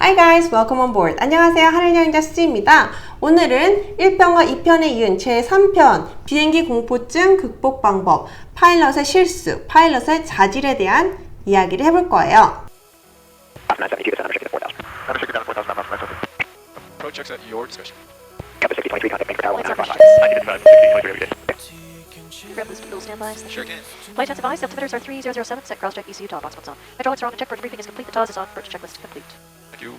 Hi guys, welcome on board. 안녕하세요. 하늘여행자 수지입니다. 오늘은 1편과 2편에 이은 제3편 비행기 공포증 극복 방법, 파일럿의 실수, 파일럿의 자질에 대한 이야기를 해볼 거예요. Sure can. Flight attendants advised, altimeters are 3007, set cross-check ECU top, box on. Hydraulics are on, check for debriefing is complete, the TOS is on, purchase checklist complete. Thank you.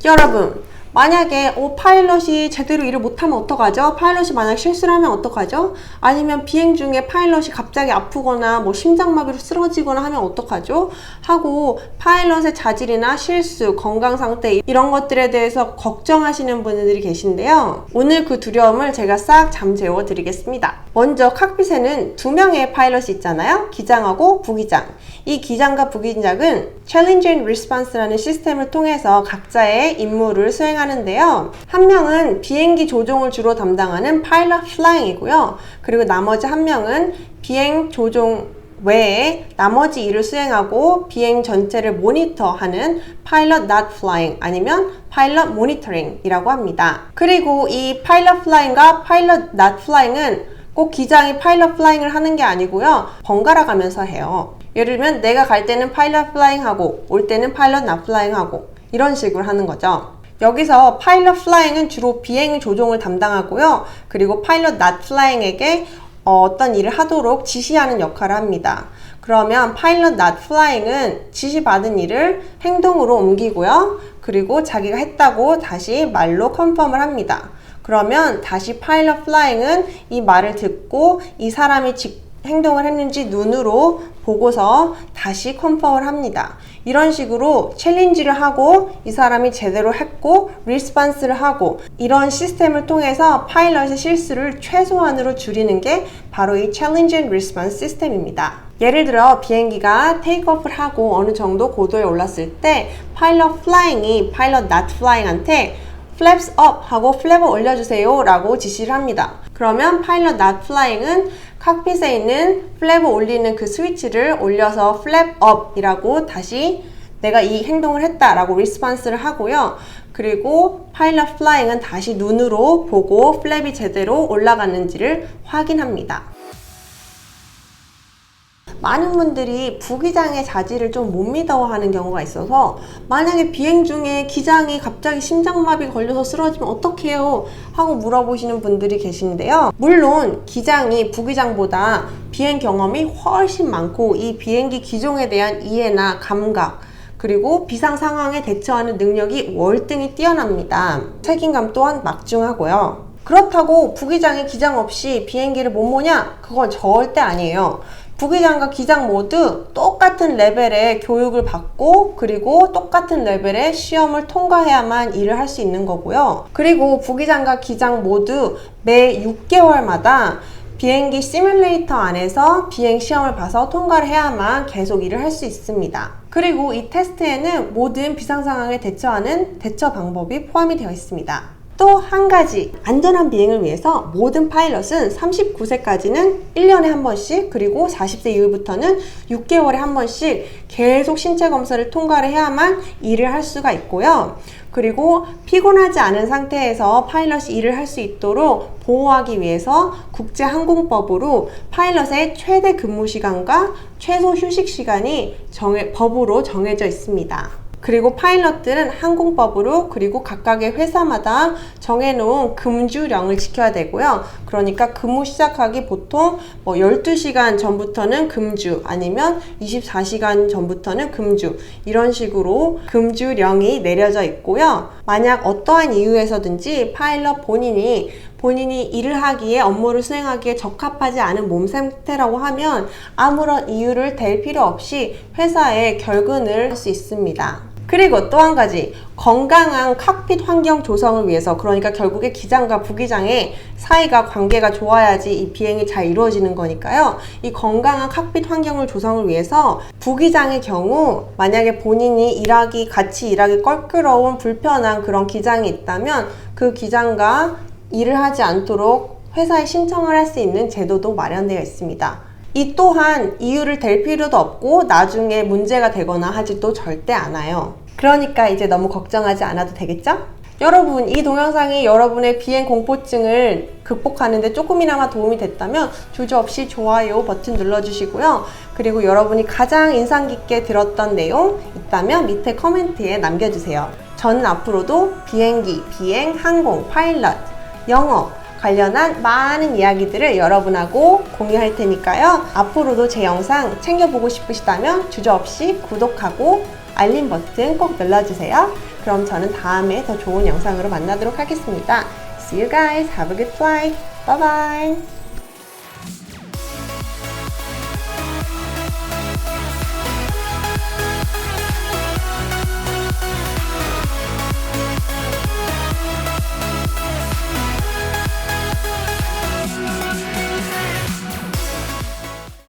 여러분, 만약에 파일럿이 제대로 일을 못하면 어떡하죠? 파일럿이 만약 실수를 하면 어떡하죠? 아니면 비행 중에 파일럿이 갑자기 아프거나 심장마비로 쓰러지거나 하면 어떡하죠? 하고 파일럿의 자질이나 실수, 건강 상태 이런 것들에 대해서 걱정하시는 분들이 계신데요. 오늘 그 두려움을 제가 싹 잠재워 드리겠습니다. 먼저 칵핏에는 2명의 파일럿이 있잖아요. 기장하고 부기장. 이 기장과 부기장은 Challenge and Response라는 시스템을 통해서 각자의 임무를 수행하는데요. 한 명은 비행기 조종을 주로 담당하는 Pilot Flying이고요. 그리고 나머지 한 명은 비행 조종 외에 나머지 일을 수행하고 비행 전체를 모니터하는 Pilot Not Flying 아니면 Pilot Monitoring 이라고 합니다. 그리고 이 Pilot Flying과 Pilot Not Flying은 꼭 기장이 파일럿 플라잉을 하는 게 아니고요. 번갈아 가면서 해요. 예를 들면 내가 갈 때는 파일럿 플라잉 하고 올 때는 파일럿 낫 플라잉 하고 이런 식으로 하는 거죠. 여기서 파일럿 플라잉은 주로 비행 조종을 담당하고요. 그리고 파일럿 낫 플라잉에게 어떤 일을 하도록 지시하는 역할을 합니다. 그러면 파일럿 낫 플라잉은 지시받은 일을 행동으로 옮기고요. 그리고 자기가 했다고 다시 말로 컨펌을 합니다. 그러면 다시 파일럿 플라잉은 이 말을 듣고 이 사람이 행동을 했는지 눈으로 보고서 다시 컨펌을 합니다. 이런 식으로 챌린지를 하고 이 사람이 제대로 했고 리스폰스를 하고 이런 시스템을 통해서 파일럿의 실수를 최소한으로 줄이는 게 바로 이 챌린지 앤 리스폰스 시스템입니다. 예를 들어 비행기가 테이크오프를 하고 어느 정도 고도에 올랐을 때 파일럿 플라잉이 파일럿 낫 플라잉한테 flaps up 하고 플랩을 올려주세요 라고 지시를 합니다. 그러면 파일럿 not flying은 칵핏에 있는 플랩을 올리는 그 스위치를 올려서 flap up 이라고 다시 내가 이 행동을 했다 라고 리스폰스를 하고요. 그리고 파일럿 flying은 다시 눈으로 보고 플랩이 제대로 올라갔는지를 확인합니다. 많은 분들이 부기장의 자질을 좀 못 믿어하는 경우가 있어서 만약에 비행 중에 기장이 갑자기 심장마비 걸려서 쓰러지면 어떡해요? 하고 물어보시는 분들이 계신데요. 물론 기장이 부기장보다 비행 경험이 훨씬 많고 이 비행기 기종에 대한 이해나 감각 그리고 비상 상황에 대처하는 능력이 월등히 뛰어납니다. 책임감 또한 막중하고요. 그렇다고 부기장이 기장 없이 비행기를 못 모냐? 그건 절대 아니에요. 부기장과 기장 모두 똑같은 레벨의 교육을 받고 그리고 똑같은 레벨의 시험을 통과해야만 일을 할 수 있는 거고요. 그리고 부기장과 기장 모두 매 6개월마다 비행기 시뮬레이터 안에서 비행 시험을 봐서 통과를 해야만 계속 일을 할 수 있습니다. 그리고 이 테스트에는 모든 비상 상황에 대처하는 대처 방법이 포함이 되어 있습니다. 또 한 가지, 안전한 비행을 위해서 모든 파일럿은 39세까지는 1년에 한 번씩 그리고 40세 이후부터는 6개월에 한 번씩 계속 신체 검사를 통과를 해야만 일을 할 수가 있고요. 그리고 피곤하지 않은 상태에서 파일럿이 일을 할 수 있도록 보호하기 위해서 국제항공법으로 파일럿의 최대 근무 시간과 최소 휴식 시간이 법으로 정해져 있습니다. 그리고 파일럿들은 항공법으로 그리고 각각의 회사마다 정해놓은 금주령을 지켜야 되고요. 그러니까 근무 시작하기 보통 12시간 전부터는 금주 아니면 24시간 전부터는 금주 이런 식으로 금주령이 내려져 있고요. 만약 어떠한 이유에서든지 파일럿 본인이 일을 하기에 업무를 수행하기에 적합하지 않은 몸 상태라고 하면 아무런 이유를 댈 필요 없이 회사에 결근을 할 수 있습니다. 그리고 또 한 가지, 건강한 칵핏 환경 조성을 위해서 그러니까 결국에 기장과 부기장의 사이가 관계가 좋아야지 이 비행이 잘 이루어지는 거니까요. 이 건강한 칵핏 환경을 조성을 위해서 부기장의 경우 만약에 본인이 같이 일하기 껄끄러운 불편한 그런 기장이 있다면 그 기장과 일을 하지 않도록 회사에 신청을 할 수 있는 제도도 마련되어 있습니다. 이 또한 이유를 댈 필요도 없고 나중에 문제가 되거나 하지도 절대 않아요. 그러니까 이제 너무 걱정하지 않아도 되겠죠? 여러분, 이 동영상이 여러분의 비행 공포증을 극복하는데 조금이나마 도움이 됐다면 주저없이 좋아요 버튼 눌러주시고요. 그리고 여러분이 가장 인상 깊게 들었던 내용 있다면 밑에 커멘트에 남겨주세요. 저는 앞으로도 비행기, 비행, 항공, 파일럿, 영어 관련한 많은 이야기들을 여러분하고 공유할 테니까요. 앞으로도 제 영상 챙겨보고 싶으시다면 주저없이 구독하고 알림 버튼 꼭 눌러주세요. 그럼 저는 다음에 더 좋은 영상으로 만나도록 하겠습니다. See you guys. Have a good flight. Bye bye.